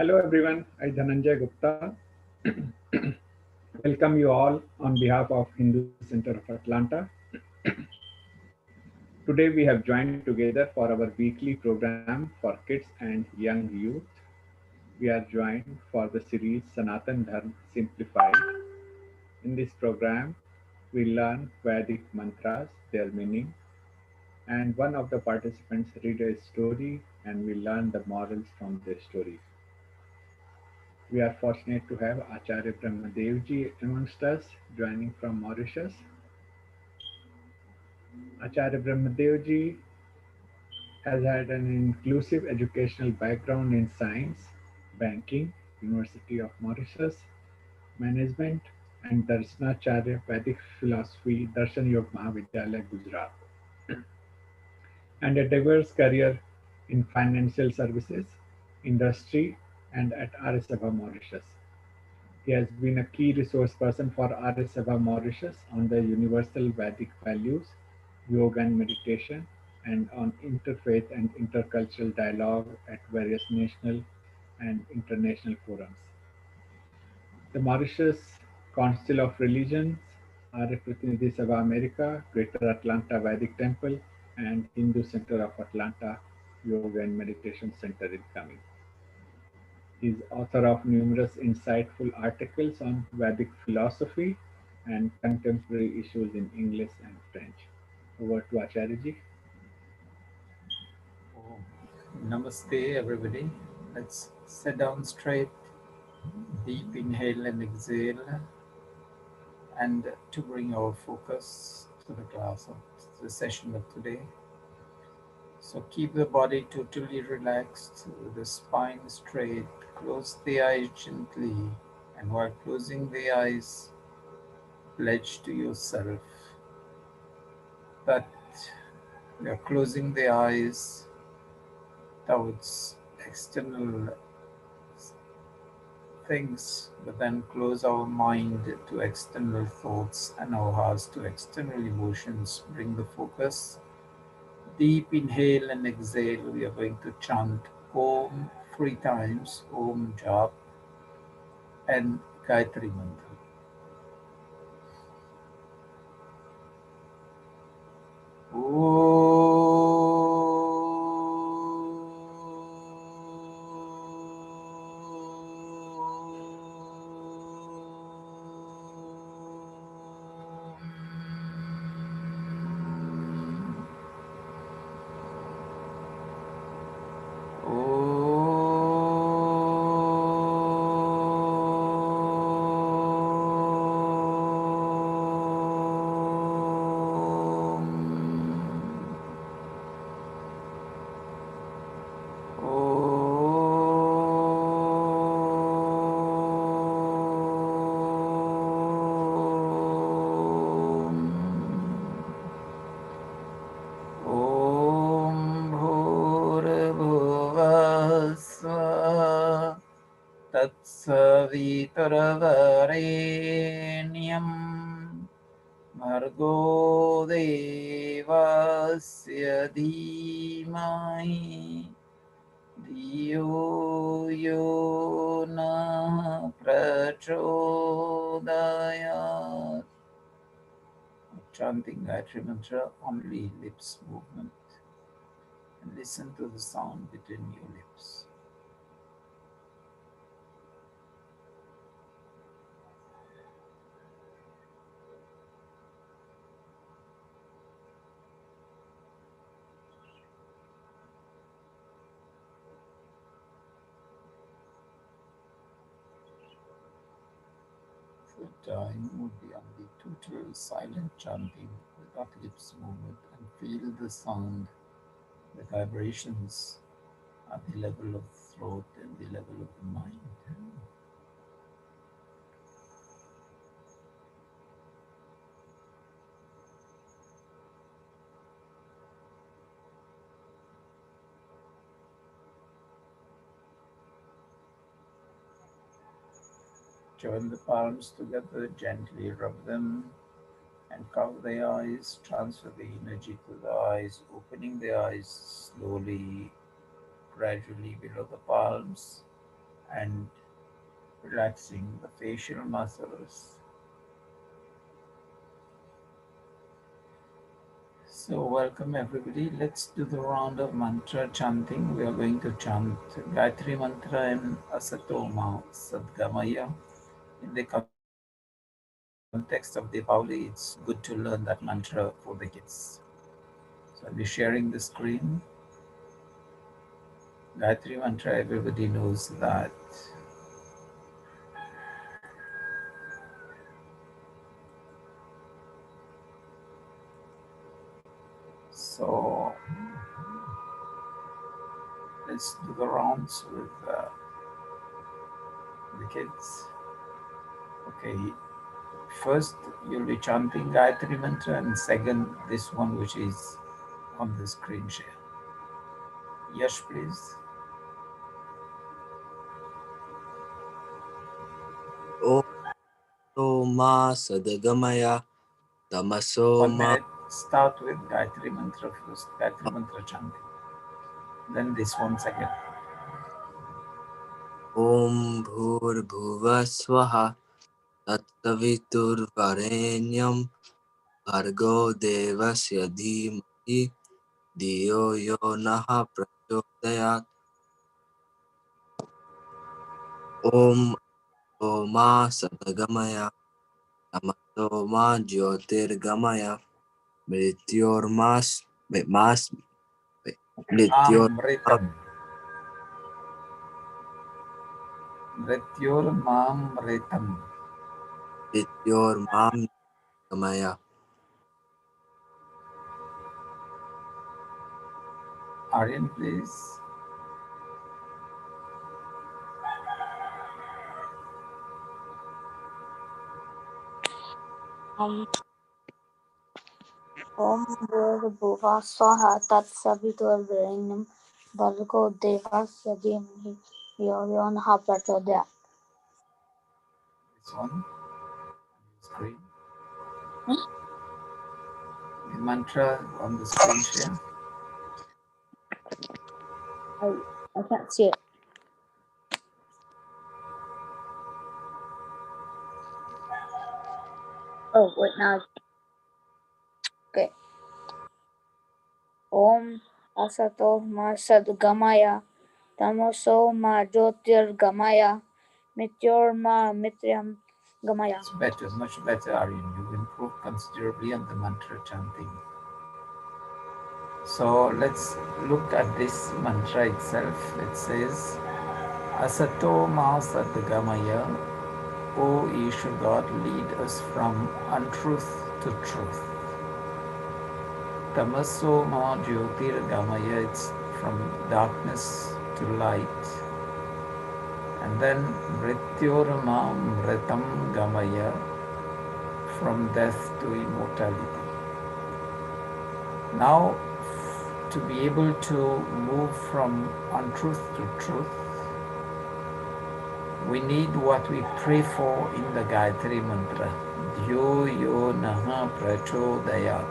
Hello everyone, I Dhananjay Gupta. Welcome you all on behalf of Hindu Center of Atlanta. Today we have joined together for our weekly program for kids and young youth. We are joined for the series Sanatan Dharm Simplified. In this program, we learn Vedic mantras, their meaning, and one of the participants read a story and we learn the morals from their story. We are fortunate to have Acharya Brahmadevji amongst us, joining from Mauritius. Acharya Brahmadevji has had an inclusive educational background in science, banking, University of Mauritius, management, and Darshanacharya Vedic philosophy, Darshan Yog Mahavidyalaya, Gujarat, and a diverse career in financial services, industry, and at Arya Sabha Mauritius. He has been a key resource person for Arya Sabha Mauritius on the universal Vedic values, yoga and meditation, and on interfaith and intercultural dialogue at various national and international forums. The Mauritius Council of Religions, Arya Pratinidhi Sabha America, Greater Atlanta Vedic Temple, and Hindu Center of Atlanta Yoga and Meditation Center in coming. He is author of numerous insightful articles on Vedic philosophy and contemporary issues in English and French. Over to Acharya ji. Oh, namaste, everybody. Let's sit down straight, deep inhale and exhale, and to bring our focus to the class of the session of today. So keep the body totally relaxed, the spine straight, close the eyes gently, and while closing the eyes, pledge to yourself that you're closing the eyes towards external things, but then close our mind to external thoughts and our hearts to external emotions. Bring the focus. Deep inhale and exhale. We are going to chant Om 3 times, Om Jap and Gayatri Mantra. Tsavitarvarenyam Bhargo Devasya Dhimahi Dhiyo Yona Prachodayat. Chanting Gayatri Mantra, only lips movement, and listen to the sound between your lips. The time would be only total silent chanting without lips movement, and feel the sound, the vibrations at the level of throat and the level of the mind. Join the palms together, gently rub them and cover the eyes, transfer the energy to the eyes, opening the eyes slowly, gradually below the palms, and relaxing the facial muscles. So, welcome everybody. Let's do the round of mantra chanting. We are going to chant Gayatri Mantra in Asatoma Sadgamaya. In the context of Deepavali, it's good to learn that mantra for the kids. So, I'll be sharing the screen. Gayatri Mantra, everybody knows that. So, let's do the rounds with the kids. Okay, first you'll be chanting Gayatri Mantra, and second, this one which is on the screen share. Yes, please. Om Soma Sadagamaya One Tamasoma minute. Start with Gayatri Mantra first. Gayatri Mantra chanting. Then this one second. Om Bhurbhuva Swaha Tattaviturvarenyam Bhargo Devasya Dhimahi Diyo Yo Naha Prachodayat. Om Soma Sadagamaya Tamasoma Jyotirgamaya Mrityormas Mrityor Amritam. Mrityor Mamritam. Mrityormam Gamaya. Aryan, please. Om Om Bhurbhuva Swaha Tatsaviturbrenam Bhargo Devasya Dhimahi Yo Yo Nah Prachodayat. This one. Screen. The mantra on the screen share. I can't see it. Oh, wait, now. Okay. Om Asato Ma Sadgamaya Tamoso Ma Jyotirgamaya Mrityorma Mityam Gamaya. It's better, much better, Aryan. You've improved considerably on the mantra chanting. So let's look at this mantra itself. It says, Asato Ma Sadgamaya, O Isha God, lead us from untruth to truth. Tamaso Ma Jyotirgamaya, it's from darkness to light. And then Mrityorma Mritam Gamaya, from death to immortality. Now, to be able to move from untruth to truth, we need what we pray for in the Gayatri Mantra. Dhyo yo naha prachodayat.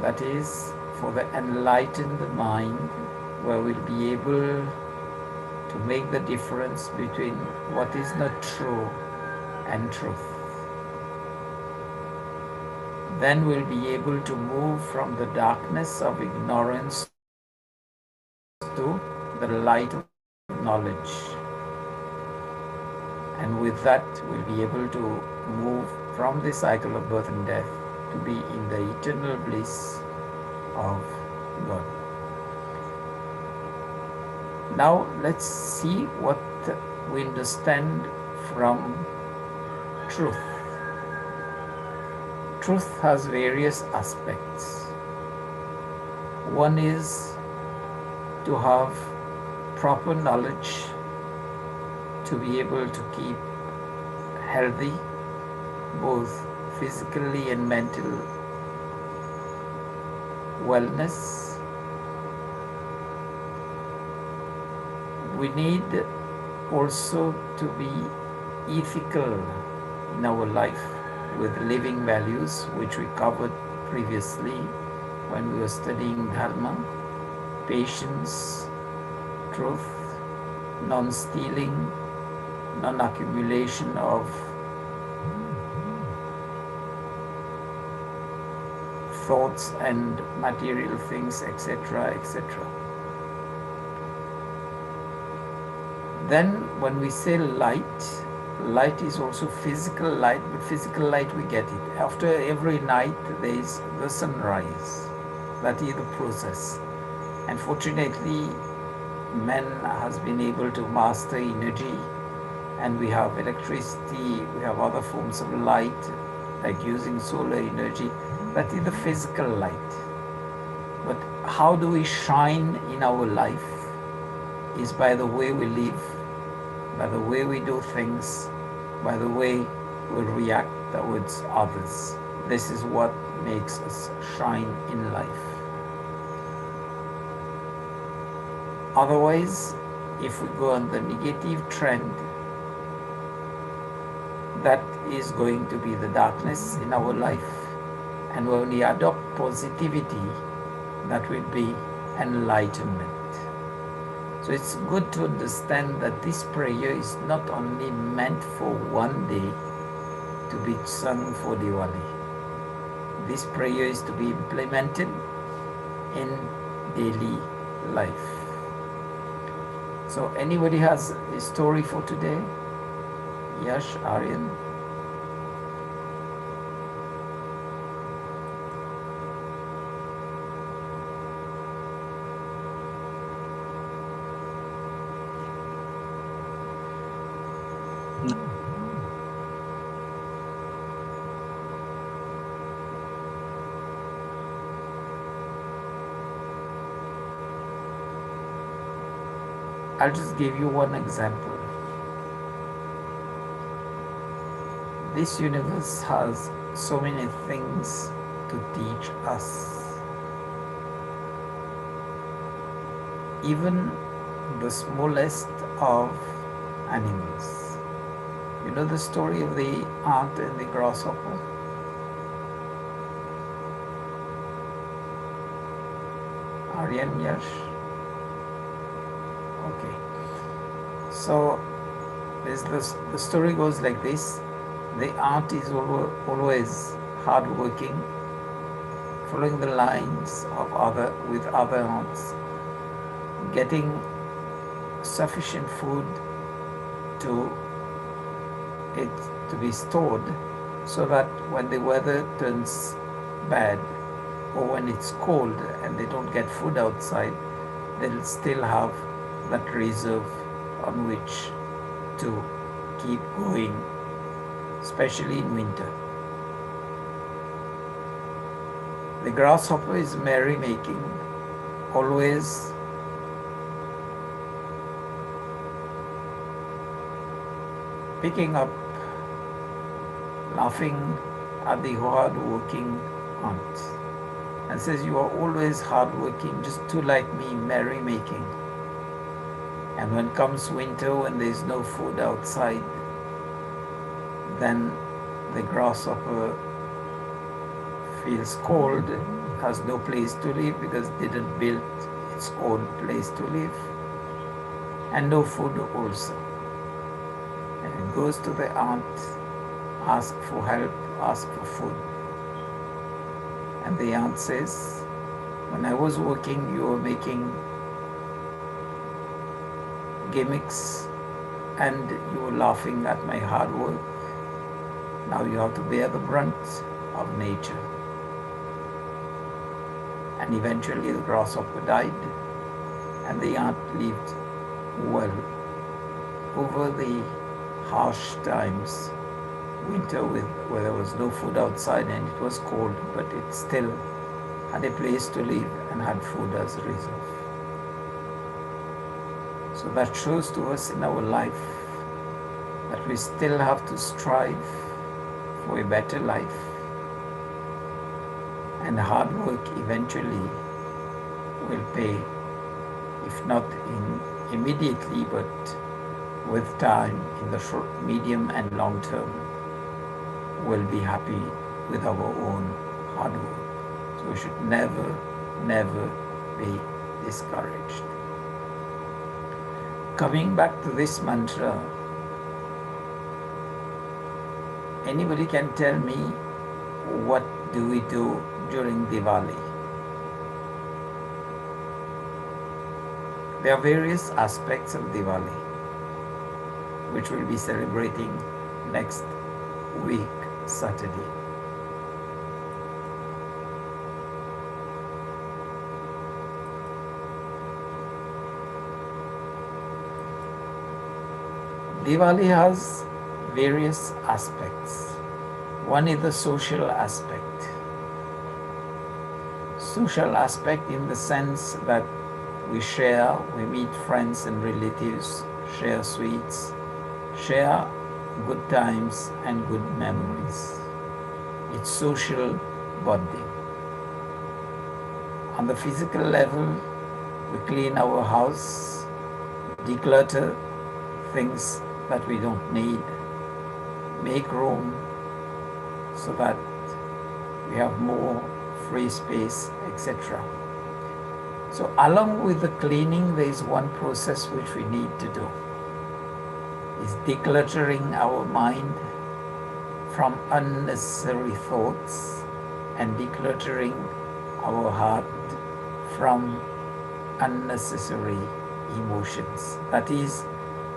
That is for the enlightened mind, where we'll be able to make the difference between what is not true and truth. Then we'll be able to move from the darkness of ignorance to the light of knowledge. And with that, we'll be able to move from the cycle of birth and death to be in the eternal bliss of God. Now, let's see what we understand from truth. Truth has various aspects. One is to have proper knowledge to be able to keep healthy, both physically and mental wellness. We need also to be ethical in our life with living values, which we covered previously when we were studying Dharma, patience, truth, non-stealing, non-accumulation of thoughts and material things, etc., etc. Then when we say light, light is also physical light, but physical light we get it. After every night there is the sunrise. That is the process. And fortunately, man has been able to master energy, and we have electricity, we have other forms of light, like using solar energy. That is the physical light. But how do we shine in our life is by the way we live, by the way we do things, by the way we react towards others. This is what makes us shine in life. Otherwise, if we go on the negative trend, that is going to be the darkness in our life. And when we adopt positivity, that will be enlightenment. So it's good to understand that this prayer is not only meant for one day to be sung for Diwali. This prayer is to be implemented in daily life. So anybody has a story for today? Yash, Aryan? I'll just give you one example. This universe has so many things to teach us. Even the smallest of animals. You know the story of the ant and the grasshopper? Aryan, Yash? Okay. So the story goes like this. The ant is always hardworking, following the lines of other ants, getting sufficient food to be stored, so that when the weather turns bad or when it's cold and they don't get food outside, they'll still have that reserve on which to keep going, especially in winter. The grasshopper is merrymaking, always picking up, laughing at the hard-working ant, and says, "You are always hard-working, just too like me, merrymaking." And when comes winter, when there is no food outside, then the grasshopper feels cold, has no place to live because it didn't build its own place to live, and no food also. And it goes to the ant, asks for help, asks for food. And the ant says, "When I was working, you were making gimmicks and you were laughing at my hard work. Now you have to bear the brunt of nature." And eventually the grasshopper died and the ant lived well over the harsh times, winter where there was no food outside and it was cold, but it still had a place to live and had food as a reserve. So that shows to us in our life that we still have to strive for a better life, and hard work eventually will pay, if not immediately, but with time, in the short, medium and long term, we'll be happy with our own hard work. So we should never, never be discouraged. Coming back to this mantra, anybody can tell me what do we do during Diwali? There are various aspects of Diwali which we'll be celebrating next week, Saturday. Diwali has various aspects. One is the social aspect. Social aspect in the sense that we share, we meet friends and relatives, share sweets, share good times and good memories. It's social bonding. On the physical level, we clean our house, declutter things that we don't need, make room so that we have more free space, etc. So along with the cleaning, there is one process which we need to do, is decluttering our mind from unnecessary thoughts and decluttering our heart from unnecessary emotions. That is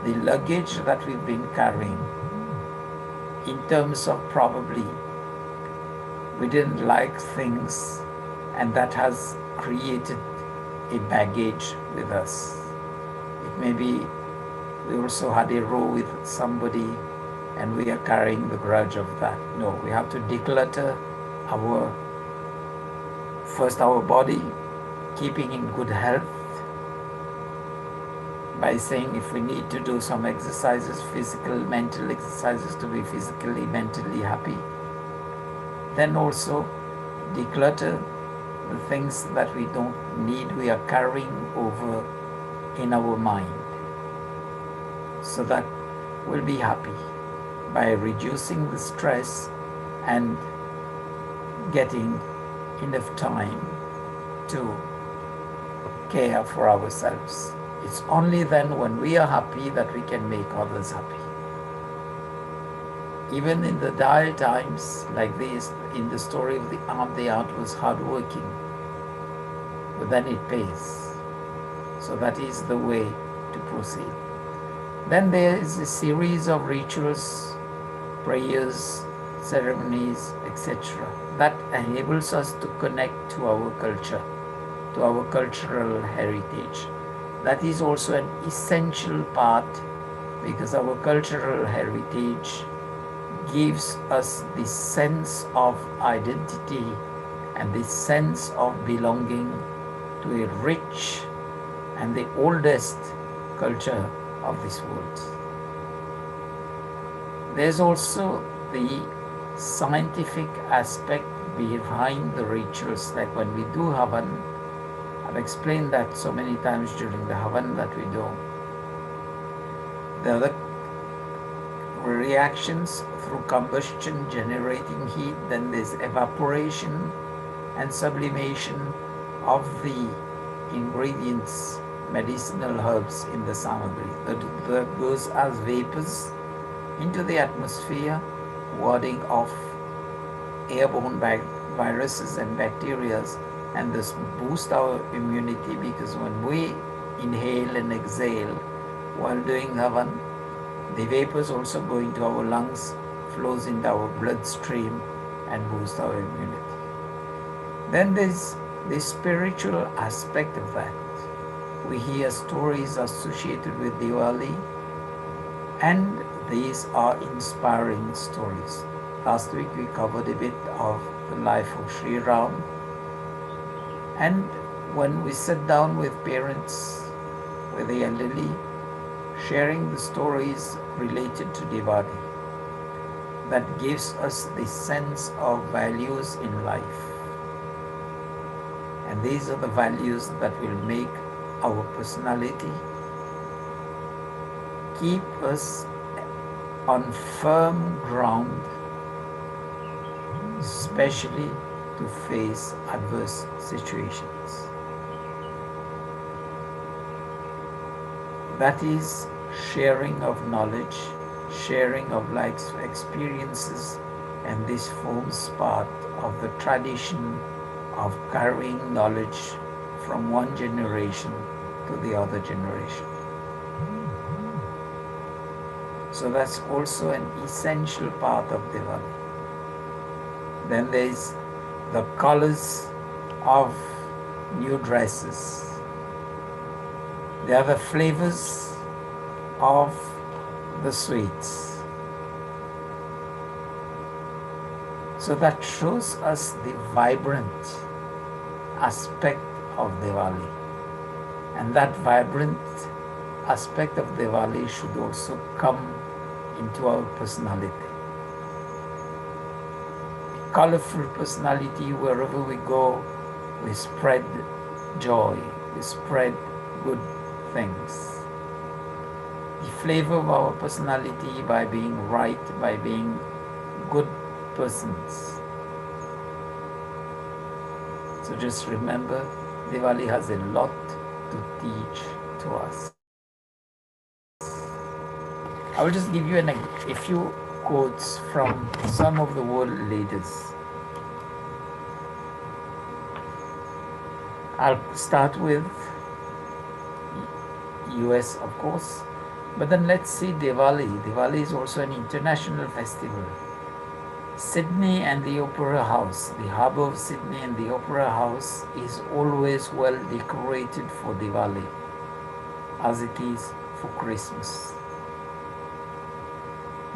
the luggage that we've been carrying in terms of probably we didn't like things and that has created a baggage with us. It may be we also had a row with somebody and we are carrying the grudge of that. No, we have to declutter first our body, keeping in good health by saying if we need to do some exercises, physical, mental exercises to be physically, mentally happy. Then also declutter the things that we don't need, we are carrying over in our mind, so that we'll be happy by reducing the stress and getting enough time to care for ourselves. It's only then when we are happy that we can make others happy. Even in the dire times like this, in the story of the ant was hardworking, but then it pays. So that is the way to proceed. Then there is a series of rituals, prayers, ceremonies, etc. that enables us to connect to our culture, to our cultural heritage. That is also an essential part, because our cultural heritage gives us the sense of identity and the sense of belonging to a rich and the oldest culture of this world. There's also the scientific aspect behind the rituals, like when we do Havan. I've explained that so many times during the Havan that we do. There are the reactions through combustion generating heat, then there's evaporation and sublimation of the ingredients, medicinal herbs in the samagri. That goes as vapors into the atmosphere, warding off airborne viruses and bacteria, and this boost our immunity, because when we inhale and exhale while doing Havan, the vapors also go into our lungs, flows into our bloodstream and boosts our immunity. Then there's the spiritual aspect of that. We hear stories associated with Diwali, and these are inspiring stories. Last week we covered a bit of the life of Sri Ram. And when we sit down with parents, with the elderly, sharing the stories related to Diwali, that gives us the sense of values in life. And these are the values that will make our personality, keep us on firm ground, especially to face adverse situations. That is sharing of knowledge, sharing of life experiences, and this forms part of the tradition of carrying knowledge from one generation to the other generation. So that's also an essential part of Diwali. Then there's the colors of new dresses. They are the flavors of the sweets. So that shows us the vibrant aspect of Diwali. And that vibrant aspect of Diwali should also come into our personality. A colorful personality, wherever we go, we spread joy, we spread good things. The flavor of our personality by being right, by being good persons. So just remember, Diwali has a lot to teach to us. I will just give you a few quotes from some of the world leaders. I'll start with US, of course, but then let's see Diwali. Diwali is also an international festival. Sydney and the Opera House, the harbour of Sydney and the Opera House is always well decorated for Diwali, as it is for Christmas.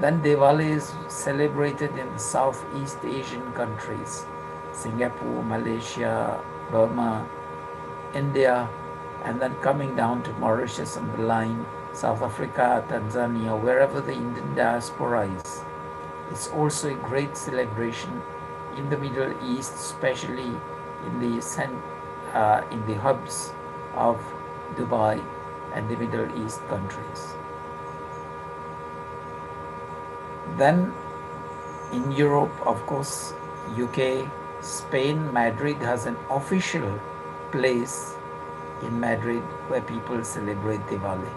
Then Diwali is celebrated in the Southeast Asian countries, Singapore, Malaysia, Burma, India, and then coming down to Mauritius on the line, South Africa, Tanzania, wherever the Indian diaspora is. It's also a great celebration in the Middle East, especially in the hubs of Dubai and the Middle East countries. Then in Europe, of course, UK, Spain, Madrid has an official place in Madrid where people celebrate Diwali.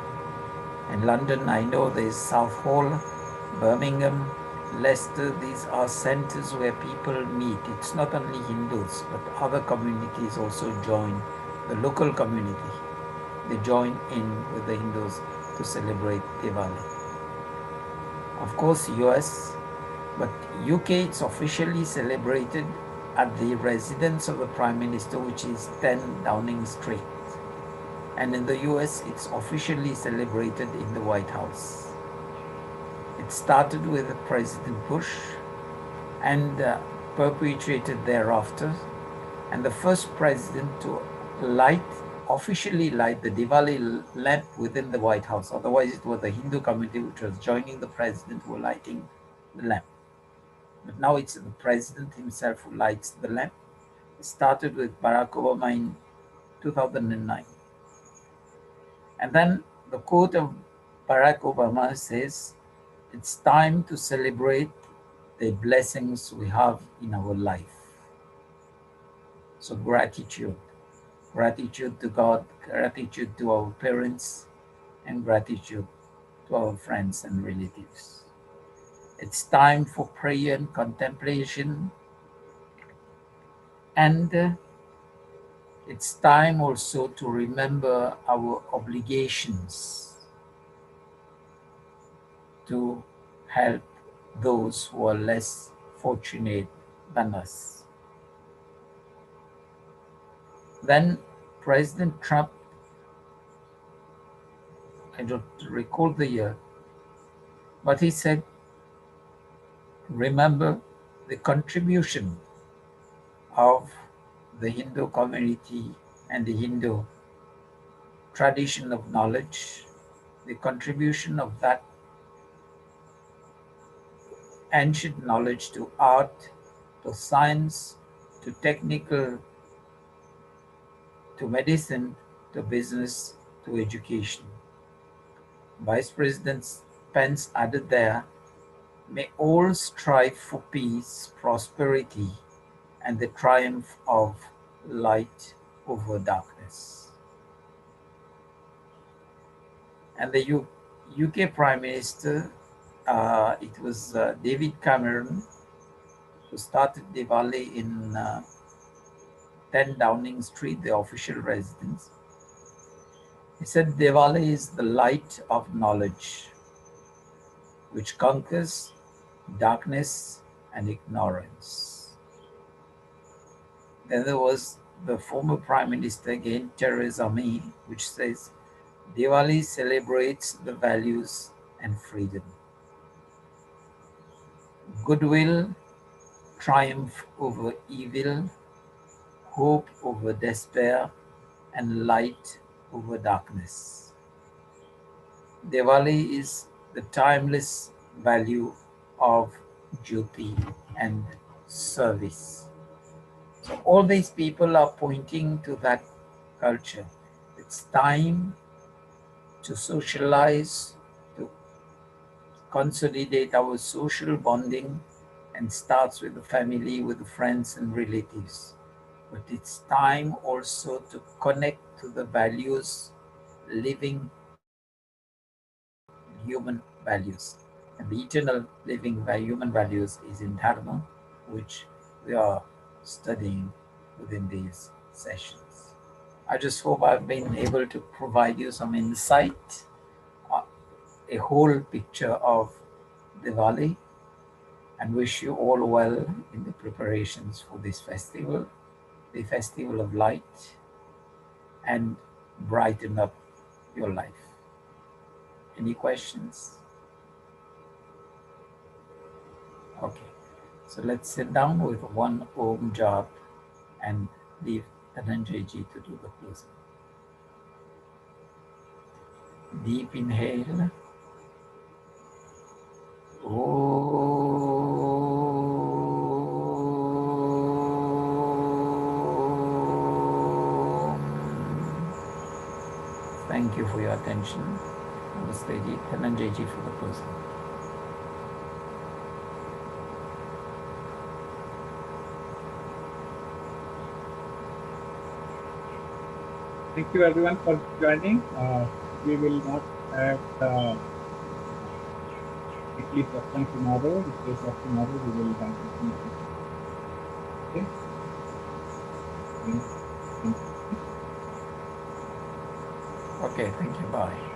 In London, I know there's Southall, Birmingham, Leicester. These are centers where people meet. It's not only Hindus, but other communities also join, the local community. They join in with the Hindus to celebrate Diwali. Of course, US, but UK, it's officially celebrated at the residence of the Prime Minister, which is 10 Downing Street. And in the US, it's officially celebrated in the White House. It started with President Bush and perpetuated thereafter. And the first president to officially light the Diwali lamp within the White House. Otherwise, it was the Hindu community which was joining the president who were lighting the lamp. But now it's the president himself who lights the lamp. It started with Barack Obama in 2009. And then the quote of Barack Obama says, "It's time to celebrate the blessings we have in our life." So gratitude to God, gratitude to our parents, and gratitude to our friends and relatives. It's time for prayer and contemplation, and it's time also to remember our obligations to help those who are less fortunate than us. Then President Trump, I don't recall the year, but he said, remember the contribution of the Hindu community and the Hindu tradition of knowledge, the contribution of that ancient knowledge to art, to science, to technical, to medicine, to business, to education. Vice President Pence added there, may all strive for peace, prosperity, and the triumph of light over darkness. And the UK Prime Minister, it was David Cameron, who started Diwali in 10 Downing Street, the official residence. He said Diwali is the light of knowledge, which conquers darkness and ignorance. Then there was the former Prime Minister again, Theresa May, which says Diwali celebrates the values and freedom. Goodwill, triumph over evil, hope over despair, and light over darkness. Diwali is the timeless value of Jyoti and service. So all these people are pointing to that culture. It's time to socialize, to consolidate our social bonding, and starts with the family, with the friends and relatives. But it's time also to connect to the values, living human values. And the eternal living by human values is in Dharma, which we are studying within these sessions. I just hope I've been able to provide you some insight, a whole picture of Diwali, and wish you all well in the preparations for this festival, the festival of light, and brighten up your life. Any questions? Okay, so let's sit down with one Om jap and leave Dhananjay ji to do the closing. Deep inhale. Thank you for your attention. Namaste ji. Dhananjay ji for the closing. Thank you everyone for joining. We will not have the weekly satsang tomorrow. In place of tomorrow, we will have okay. Okay, thank you. Bye.